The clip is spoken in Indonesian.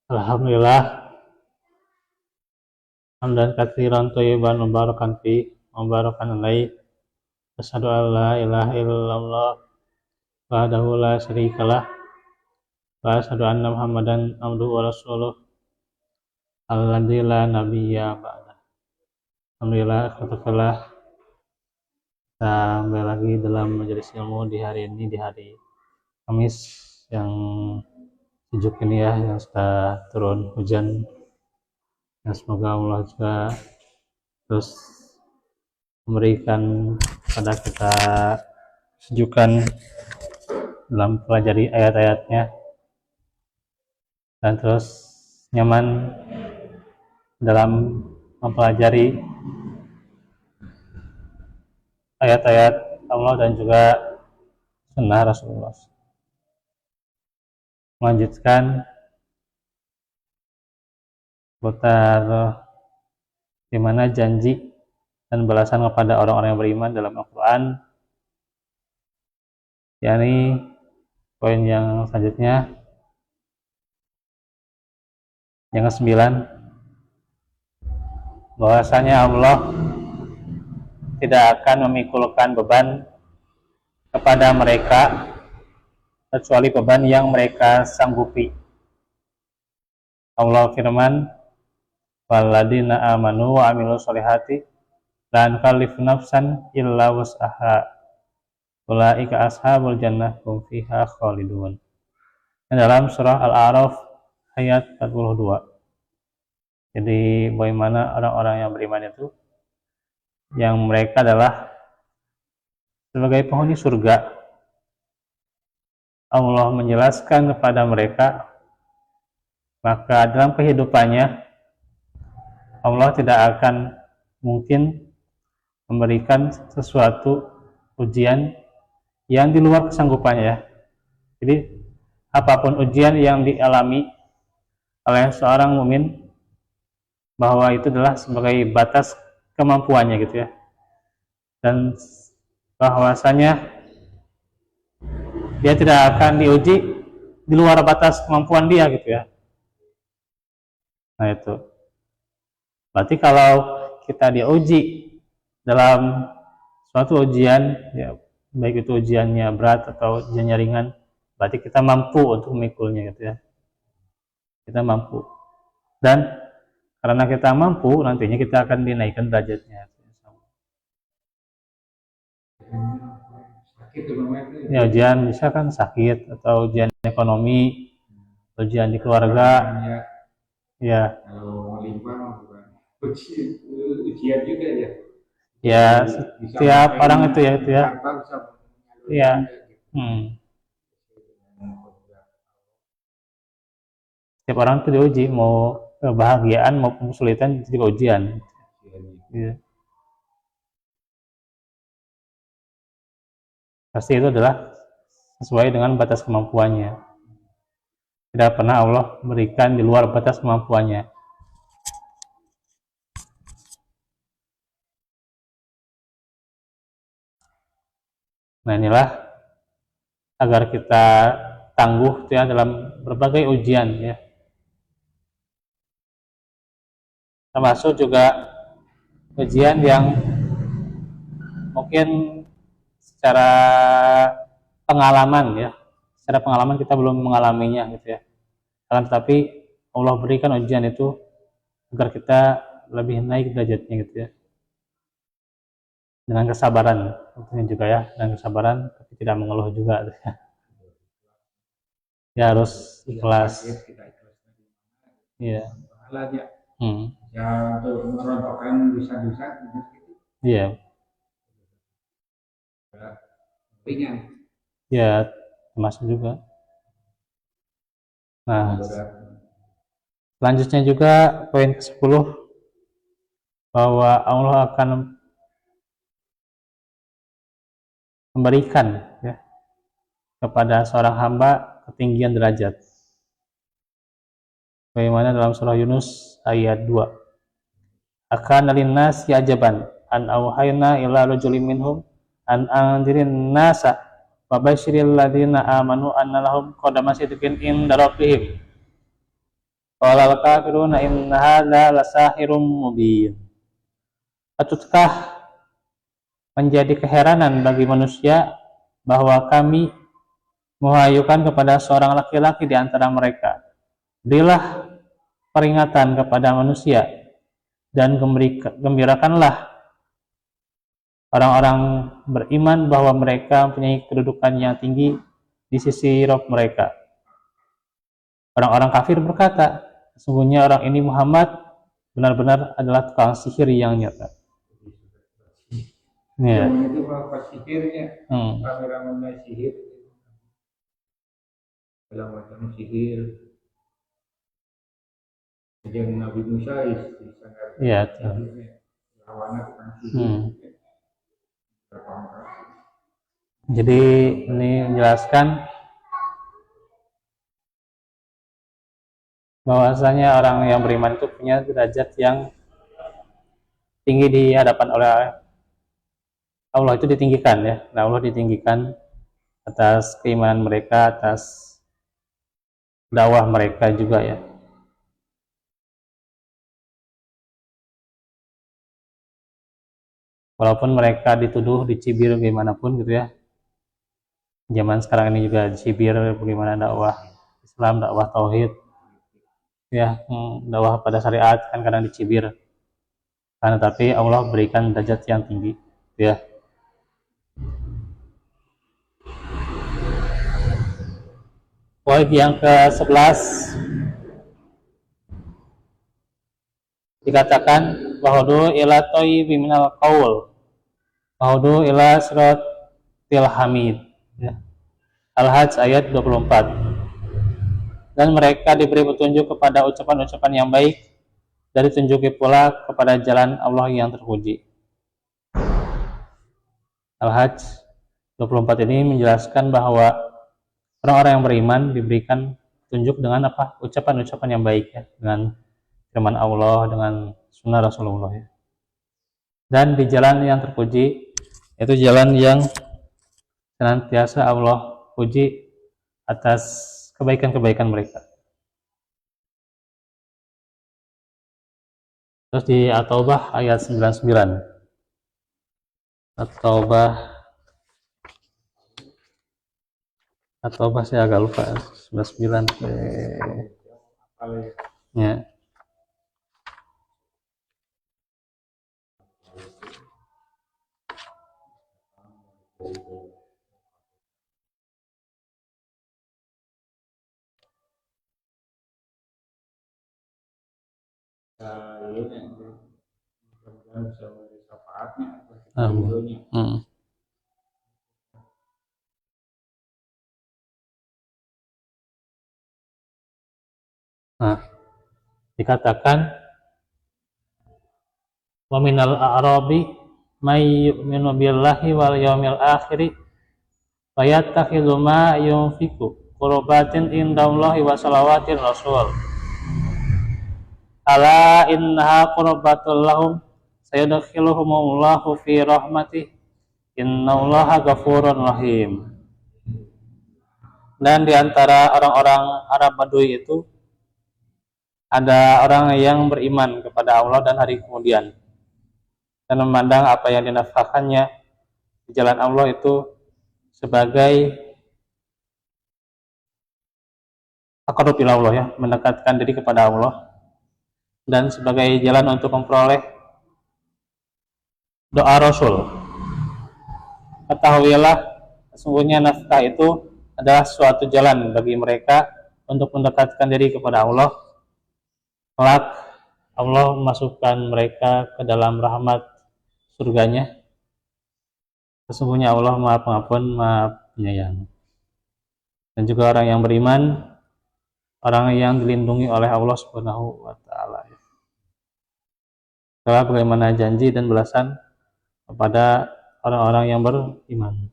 Alhamdulillah, hamdan katsiran thayyiban mubarakan fi mubarakan alaih. Asyhadu an la ilaha illallah wahdahu la syarikalah wa asyhadu anna Muhammadan abduhu wa rasuluh alladzi la nabiyya ba'da. Alhamdulillah, katakanlah kita kembali lagi dalam majelis ilmu di hari ini, di hari Kamis yang sejuk ini ya, yang sudah turun hujan. Ya, semoga Allah juga terus memberikan pada kita kesejukan dalam pelajari ayat-ayatnya dan terus nyaman dalam mempelajari ayat-ayat Allah dan juga sunnah Rasulullah. Melanjutkan putar di mana janji dan balasan kepada orang-orang yang beriman dalam Al-Quran, yakni poin yang selanjutnya yang ke-9, bahwasanya Allah tidak akan memikulkan beban kepada mereka kecuali beban yang mereka sanggupi. Allah firman, walladzina amanu wa amilus solihati la nukallifu nafsan illa wus'aha ulaika ashabul jannah hum fiha khalidun. Dalam surah Al-A'raf ayat 42. Jadi bagaimana orang-orang yang beriman itu yang mereka adalah sebagai penghuni surga. Allah menjelaskan kepada mereka, maka dalam kehidupannya Allah tidak akan mungkin memberikan sesuatu ujian yang di luar kesanggupannya. Jadi apapun ujian yang dialami oleh seorang mukmin, bahwa itu adalah sebagai batas kemampuannya gitu ya, dan bahwasanya dia tidak akan diuji di luar batas kemampuan dia gitu ya. Nah itu berarti kalau kita diuji dalam suatu ujian ya, baik itu ujiannya berat atau ujiannya ringan, berarti kita mampu untuk memikulnya gitu ya. Kita mampu, dan karena kita mampu, nantinya kita akan dinaikkan derajatnya. Ya, ujian bisa kan sakit, atau ujian ekonomi, ujian di keluarga. Ya. Kalau melimpah ujian juga ya. Ya, setiap orang itu ya, itu ya. Iya. Setiap orang itu diuji, mau kebahagiaan maupun kesulitan juga ujian. Ya. Pasti itu adalah sesuai dengan batas kemampuannya. Tidak pernah Allah berikan di luar batas kemampuannya. Nah inilah agar kita tangguh ya dalam berbagai ujian ya. Termasuk juga ujian yang mungkin secara pengalaman ya, secara pengalaman kita belum mengalaminya gitu ya. Tetapi Allah berikan ujian itu agar kita lebih naik derajatnya gitu ya. Dengan kesabaran tentunya juga ya, dengan kesabaran tapi tidak mengeluh juga gitu ya. Ya harus ikhlas. Iya. Ya untuk merontokkan dosa-dosa gitu. Iya. Ringan. Ya, termasuk juga. Nah, selanjutnya juga poin ke-10, bahwa Allah akan memberikan ya, kepada seorang hamba ketinggian derajat. Bagaimana dalam surah Yunus ayat 2. Akan linnasi ajaban an auhayna ila rajulin minhum an anzirin nasa wa basyiril ladzina amanu anna lahum qadama sidqin inda rabbihim. Qala al-kafiruna inna hadza lasahirum mubin. Patutkah menjadi keheranan bagi manusia bahwa kami mewahyukan kepada seorang laki-laki di antara mereka, berilah peringatan kepada manusia dan gembirakanlah orang-orang beriman bahwa mereka mempunyai kedudukan yang tinggi di sisi Rabb mereka. Orang-orang kafir berkata, sesungguhnya orang ini Muhammad benar-benar adalah tukang sihir yang nyata. Ya. Itu apa sihirnya? Kameramen sihir, dalam macam sihir. Jadi Nabi Musa disangka sihirnya, lawannya tukang sihir. Jadi ini menjelaskan bahwasanya orang yang beriman itu punya derajat yang tinggi di hadapan oleh Allah, itu ditinggikan ya. Nah, Allah ditinggikan atas keimanan mereka, atas dakwah mereka juga ya. Walaupun mereka dituduh, dicibir bagaimanapun gitu ya. Zaman sekarang ini juga dicibir bagaimana dakwah Islam, dakwah tauhid. Ya, dakwah pada syariat kan kadang dicibir. Karena tapi Allah berikan derajat yang tinggi, ya. Poin yang ke-11 dikatakan bahwa ila thayyibi minal qaul, bahwa ila siratil hamid, ya. Al-Hajj ayat 24. Dan mereka diberi petunjuk kepada ucapan-ucapan yang baik dan ditunjuki pula kepada jalan Allah yang terpuji. Al-Hajj 24 ini menjelaskan bahwa orang-orang yang beriman diberikan petunjuk dengan apa? Ucapan-ucapan yang baik ya, dengan firman Allah, dengan sunnah Rasulullah ya. Dan di jalan yang terpuji, itu jalan yang senantiasa Allah puji atas kebaikan-kebaikan mereka. Terus di At-Taubah ayat 99. At-Taubah saya agak lupa 99. Ya. Nah, dikatakan wa minal a'rabi may yu'minu billahi wal yawmil akhir wa yattakhidhu ma yunfiqu qurbatin indallahi wa salawatir rasul ala innaha qurbatul lahum sayadkhiluhumullahu fi rahmatih innallaha ghafurur rahim. Dan di antara orang-orang Arab Badui itu ada orang yang beriman kepada Allah dan hari kemudian dan memandang apa yang dinafkahkannya di jalan Allah itu sebagai taqarrub ila Allah ya, mendekatkan diri kepada Allah dan sebagai jalan untuk memperoleh doa Rasul. Ketahuilah sesungguhnya nafkah itu adalah suatu jalan bagi mereka untuk mendekatkan diri kepada Allah. Kelak Allah memasukkan mereka ke dalam rahmat surganya. Sesungguhnya Allah Maha Pengampun, Maha Penyayang. Dan juga orang yang beriman, orang yang dilindungi oleh Allah Subhanahu wa taala. Setelah bagaimana janji dan balasan kepada orang-orang yang beriman.